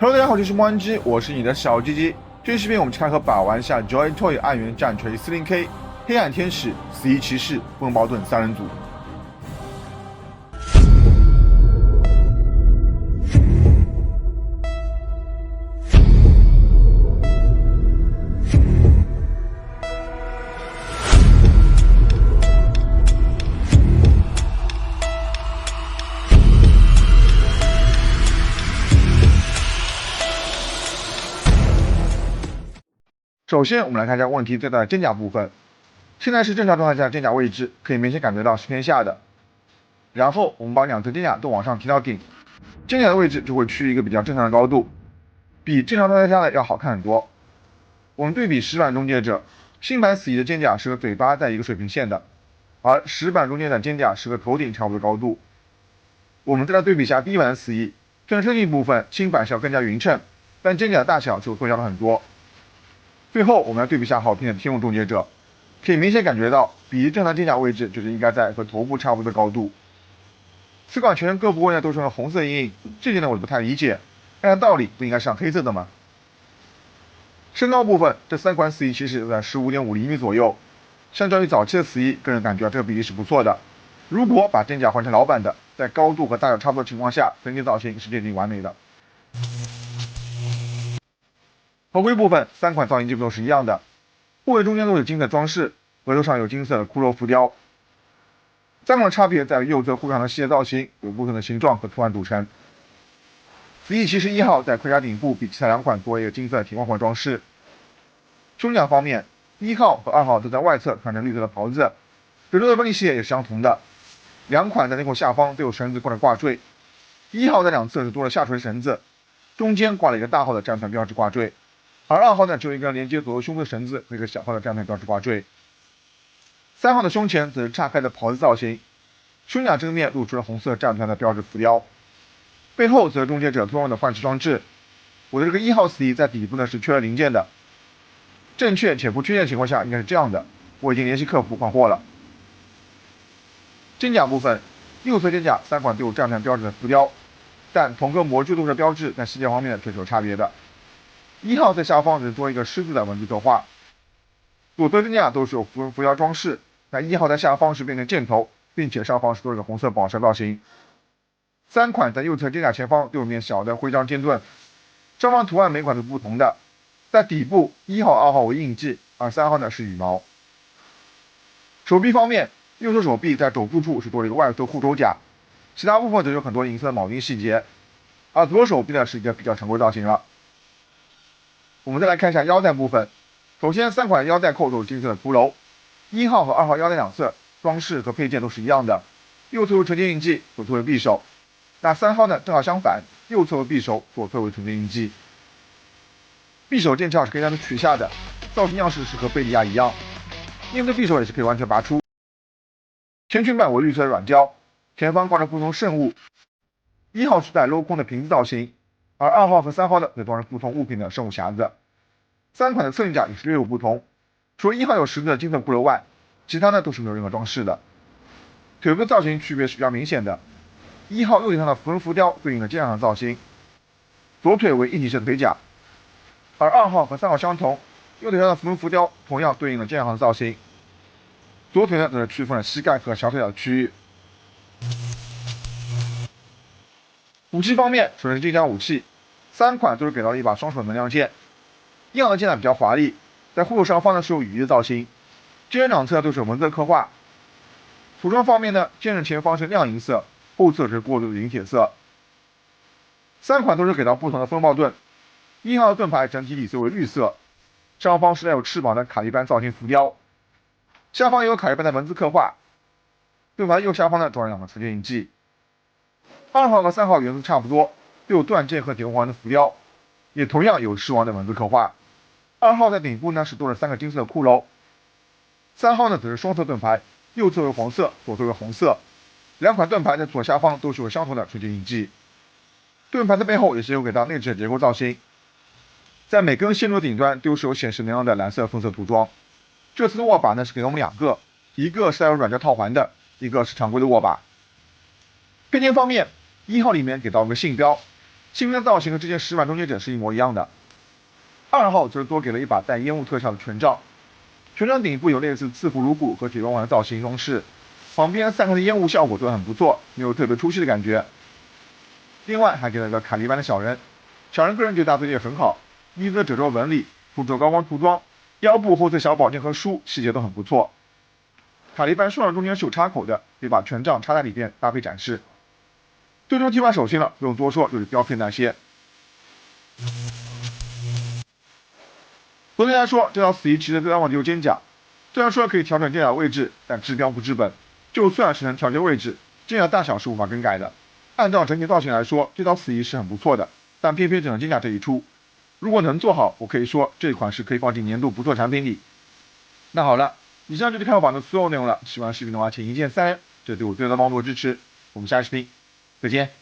Hello， 大家好，这是莫安之，我是你的小鸡鸡。这期视频我们看和把玩下 Joy Toy 暗源战锤 40K、黑暗天使、死翼骑士、风暴盾三人组。首先，我们来看一下问题最大的真假部分。现在是正常状态下真假位置，可以明显感觉到是偏下的。然后我们把两侧真假都往上提到顶，真假的位置就会趋于一个比较正常的高度，比正常状态下的要好看很多。我们对比石板终结者，新版死翼的肩甲是和嘴巴在一个水平线的，而石板中间的肩甲是和头顶差不多高度。我们再来对比一下第一版的死翼，正设计部分新版是要更加匀称，但肩甲的大小就缩小了很多。最后，我们来对比一下好评的天幕终结者，可以明显感觉到，比正常肩甲位置就是应该在和头部差不多的高度。此款全身各部位呢都是用红色阴影，这点呢我不太理解，按照道理不应该上黑色的吗？身高部分，这三款死翼其实都在 15.5 厘米左右，相较于早期的死翼，个人感觉这个比例是不错的。如果把肩甲换成老版的，在高度和大小差不多的情况下，整体造型是接近完美的。头盔部分，三款造型基本都是一样的，部位中间都是金色装饰，额头上有金色的骷髅浮雕。三款的差别在于右侧护上的系列造型有不同的形状和图案组成。死翼骑士1号在盔甲顶部比其他两款多一个金色的铁框框装饰。胸甲方面，1号和2号都在外侧穿着绿色的袍子，褶皱的分离系列也是相同的。两款在内裤下方都有绳子挂着挂坠，1号在两侧是多了下垂绳子，中间挂了一个大号的战团标志挂坠。而2号呢，只有一根连接左右胸的绳子和一个小号的战团标志挂坠。3号的胸前则是岔开的袍子造型，胸甲正面露出了红色战团的标志浮雕，背后则是终结者托用的换齿装置。我的这个1号死翼在底部呢是缺了零件的，正确且不缺陷情况下应该是这样的，我已经联系客服换货了。肩甲部分，右侧肩甲三款都有战团标志的浮雕，但同个模具露出的标志在细节方面确实有差别的。1号在下方只多一个狮子的文字刻画，左侧肩甲都是有浮雕装饰，那1号在下方是变成箭头，并且上方是多了个红色宝石造型。三款在右侧肩甲前方都有面小的徽章尖盾，上方图案每款都不同的，在底部1号、2号为印记，而3号呢是羽毛。手臂方面，右手手臂在肘部处是多了一个外侧护手甲，其他部分则有很多银色的铆钉细节，而左手臂呢是一个比较常规造型了。我们再来看一下腰带部分，首先三款腰带扣都有金色的骷髅，1号和2号腰带两侧装饰和配件都是一样的，右侧为纯金印记，左侧为匕首。那3号呢正好相反，右侧为匕首，左侧为纯金印记。匕首剑鞘是可以单独取下的，造型样式是和贝利亚一样，面对匕首也是可以完全拔出。前裙板为绿色的软胶，前方挂着不同圣物，1号是带镂空的瓶子造型，而2号和3号呢则装着不同物品的圣物匣子。三款的侧翼甲也是略有不同，除了1号有十字的金色骷髅外，其他呢都是没有任何装饰的。腿部造型区别是比较明显的，1号右腿上的符文浮雕对应了肩上的造型，左腿为一体式的腿甲，而2号和3号相同，右腿上的符文浮雕同样对应了肩上的造型，左腿呢则是区分了膝盖和小腿的区域。武器方面，首先是这将武器，三款都是给到了一把双手能量剑。1号的剑呢比较华丽，在护手上方呢是有羽翼的造型，剑刃两侧都是有文字刻画。涂装方面呢，剑刃前方是亮银色，后侧是过渡的银铁色。三款都是给到不同的风暴盾，1号的盾牌整体底色为绿色，上方是带有翅膀的卡利班造型浮雕，下方也有卡利班的文字刻画，盾牌右下方呢装上两个纯金印记。2号和3号元素差不多，都有断剑和铁环的浮雕，也同样有狮王的文字刻画。2号在顶部呢是多了3个金色的骷髅，3号呢则是双色盾牌，右侧为黄色，左侧为红色。两款盾牌在左下方都是有相同的纯金印记。盾牌的背后也是有给到内置的结构造型，在每根线路顶端都是有显示能量的蓝色封色涂装。这次的握把呢是给了我们两个，一个是带有软胶套环的，一个是常规的握把。配件方面，1号里面给到一个信标新的造型和之前10版终结者是一模一样的。2号则是多给了一把带烟雾特效的权杖，权杖顶部有类似刺骨颅骨和铁光环的造型装饰，旁边散开的烟雾效果都很不错，没有特别出戏的感觉。另外还给了个卡利班的小人，小人个人觉得搭配也很好，呢子的褶皱纹理、突出高光涂装，腰部后侧小宝剑和书细节都很不错。卡利班双手中间是有插口的，可以把权杖插在里边搭配展示。最终替换手心了，不用多说，就是标配那些。总体来说，这套死役骑士最大问题有肩甲，虽然说可以调整肩甲位置，但治标不治本。就算是能调节位置，肩甲大小是无法更改的。按照整体造型来说，这套死役是很不错的，但偏偏只能肩甲这一出。如果能做好，我可以说这款是可以放进年度不错产品里。那好了，以上就是看我榜的所有内容了。喜欢视频的话，请一键3连，这对我最大的帮助和支持。我们下期视频再见。